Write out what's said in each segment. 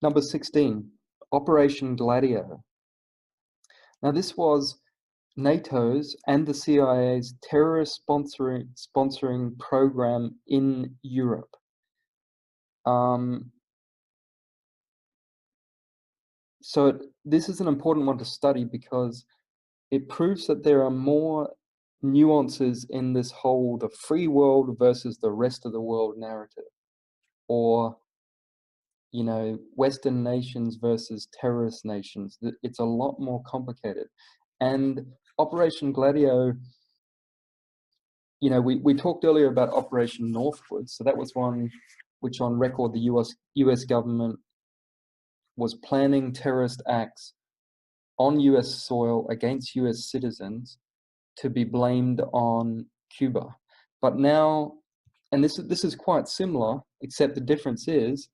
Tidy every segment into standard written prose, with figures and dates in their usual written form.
Number 16, Operation Gladio. Now this was NATO's and the CIA's terrorist sponsoring program in Europe. So this is an important one to study because it proves that there are more nuances in this whole the free world versus the rest of the world narrative, or Western nations versus terrorist nations. It's a lot more complicated. And Operation Gladio, we talked earlier about Operation Northwood. So that was one which on record the US government was planning terrorist acts on US soil against US citizens to be blamed on Cuba. But now, and this is quite similar, except the difference is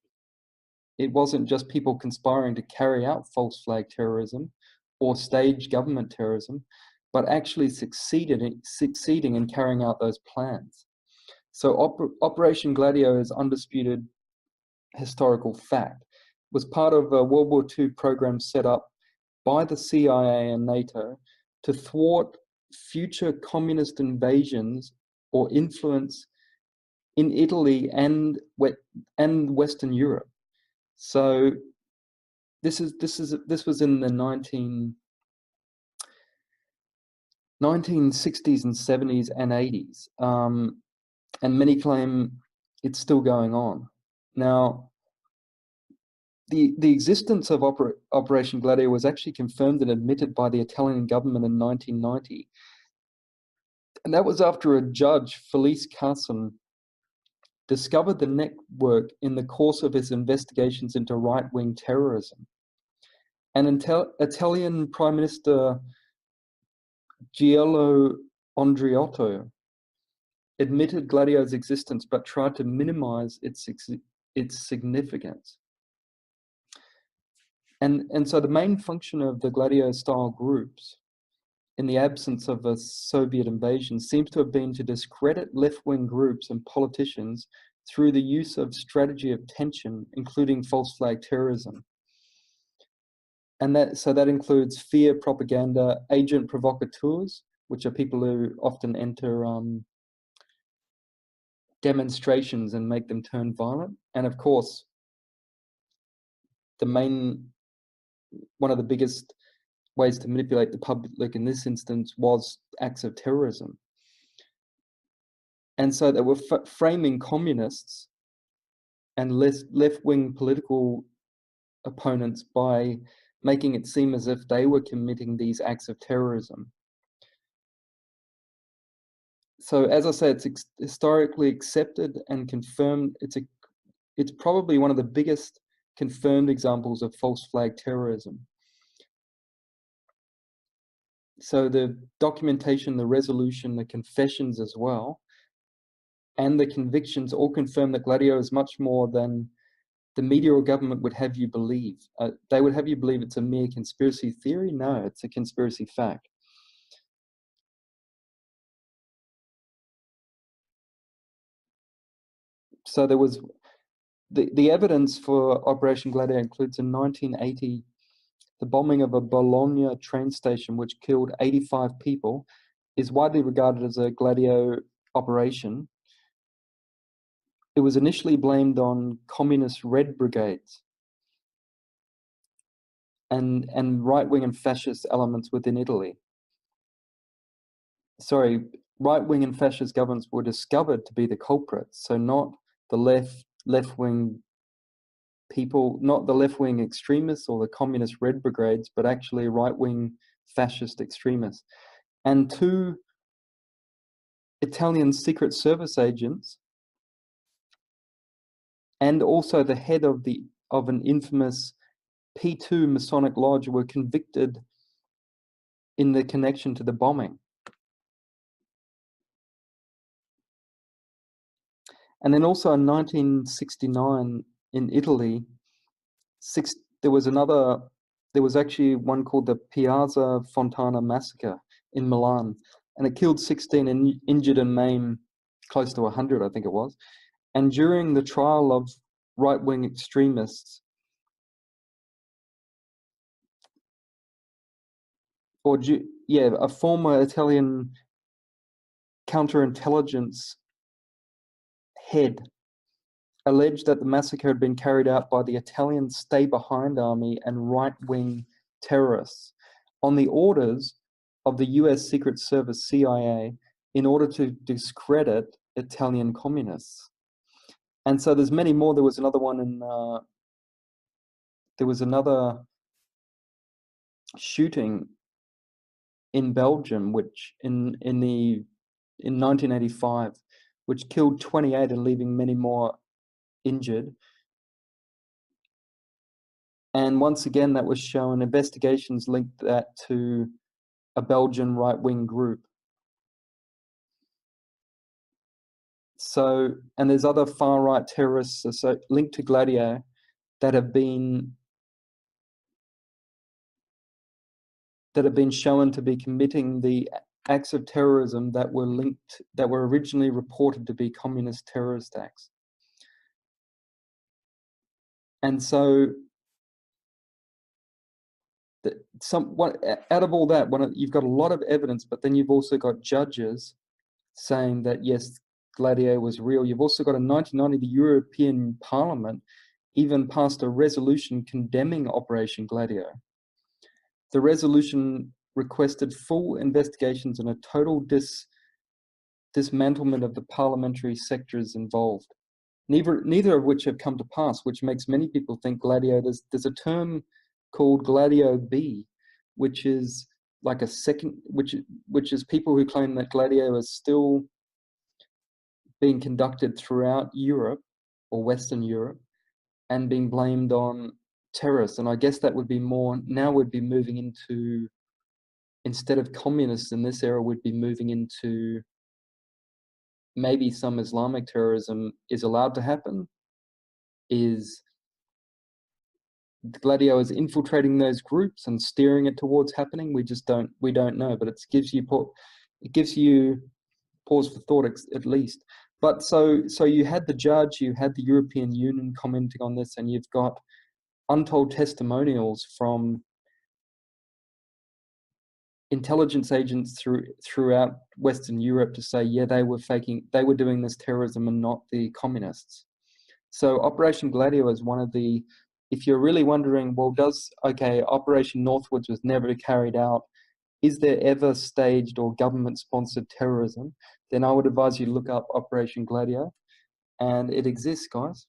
it wasn't just people conspiring to carry out false flag terrorism or stage government terrorism, but actually succeeding in carrying out those plans. So Operation Gladio is undisputed historical fact. It was part of a World War II program set up by the CIA and NATO to thwart future communist invasions or influence in Italy and Western Europe. So this was in the 1960s and 70s and 80s, and many claim it's still going on. Now, the existence of Operation Gladio was actually confirmed and admitted by the Italian government in 1990, and that was after a judge, Felice Casson, discovered the network in the course of his investigations into right-wing terrorism. And Italian Prime Minister Giulio Andreotti admitted Gladio's existence, but tried to minimize its significance. And so the main function of the Gladio-style groups, in the absence of a Soviet invasion, seems to have been to discredit left-wing groups and politicians through the use of strategy of tension, including false flag terrorism. And that includes fear propaganda, agent provocateurs, which are people who often enter demonstrations and make them turn violent. And of course, one of the biggest ways to manipulate the public in this instance was acts of terrorism. And so they were framing communists and left-wing political opponents by making it seem as if they were committing these acts of terrorism. So as I say, it's historically accepted and confirmed. It's probably one of the biggest confirmed examples of false flag terrorism. So the documentation, the resolution, the confessions as well, and the convictions all confirm that Gladio is much more than the media or government would have you believe. They would have you believe it's a mere conspiracy theory. No, it's a conspiracy fact. So there was the evidence for Operation Gladio includes in 1980 the bombing of a Bologna train station, which killed 85 people, is widely regarded as a Gladio operation. It was initially blamed on communist Red Brigades and right-wing and fascist elements within Italy. Sorry, right-wing and fascist governments were discovered to be the culprits, so not the left-wing people, not the left-wing extremists or the communist Red Brigades, but actually right-wing fascist extremists. And 2 Italian Secret Service agents, and also the head of an infamous P2 Masonic Lodge, were convicted in the connection to the bombing. And then also in 1969 in Italy, there was actually one called the Piazza Fontana Massacre in Milan, and it killed 16 and injured and maimed close to 100, I think it was. And during the trial of right-wing extremists, yeah, a former Italian counterintelligence head alleged that the massacre had been carried out by the Italian stay-behind army and right-wing terrorists on the orders of the US Secret Service CIA in order to discredit Italian communists. And so there's many more. There was another one in, there was another shooting in Belgium, which in 1985, which killed 28 and leaving many more injured. And once again, that was shown, investigations linked that to a Belgian right-wing group. So, and there's other far-right terrorists linked to Gladio that have been shown to be committing the acts of terrorism that were originally reported to be communist terrorist acts. And so out of all that, you've got a lot of evidence, but then you've also got judges saying that yes, Gladio was real. You've also got in 1990, the European Parliament even passed a resolution condemning Operation Gladio. The resolution requested full investigations and a total dismantlement of the parliamentary sectors involved. Neither of which have come to pass, which makes many people think Gladio. There's a term called Gladio B, which is like a second, which is people who claim that Gladio is still being conducted throughout Europe or Western Europe and being blamed on terrorists. And I guess that would be more, now we'd be moving into, instead of communists in this era, we'd be moving into maybe some Islamic terrorism is allowed to happen. Is Gladio is infiltrating those groups and steering it towards happening? We don't know, but it gives you pause for thought at least. But so you had the judge, you had the European Union commenting on this, and you've got untold testimonials from intelligence agents throughout Western Europe to say, yeah, they were doing this terrorism and not the communists. So Operation Gladio is one of the, if you're really wondering, well, Operation Northwoods was never carried out, is there ever staged or government-sponsored terrorism? Then I would advise you to look up Operation Gladio, and it exists, guys.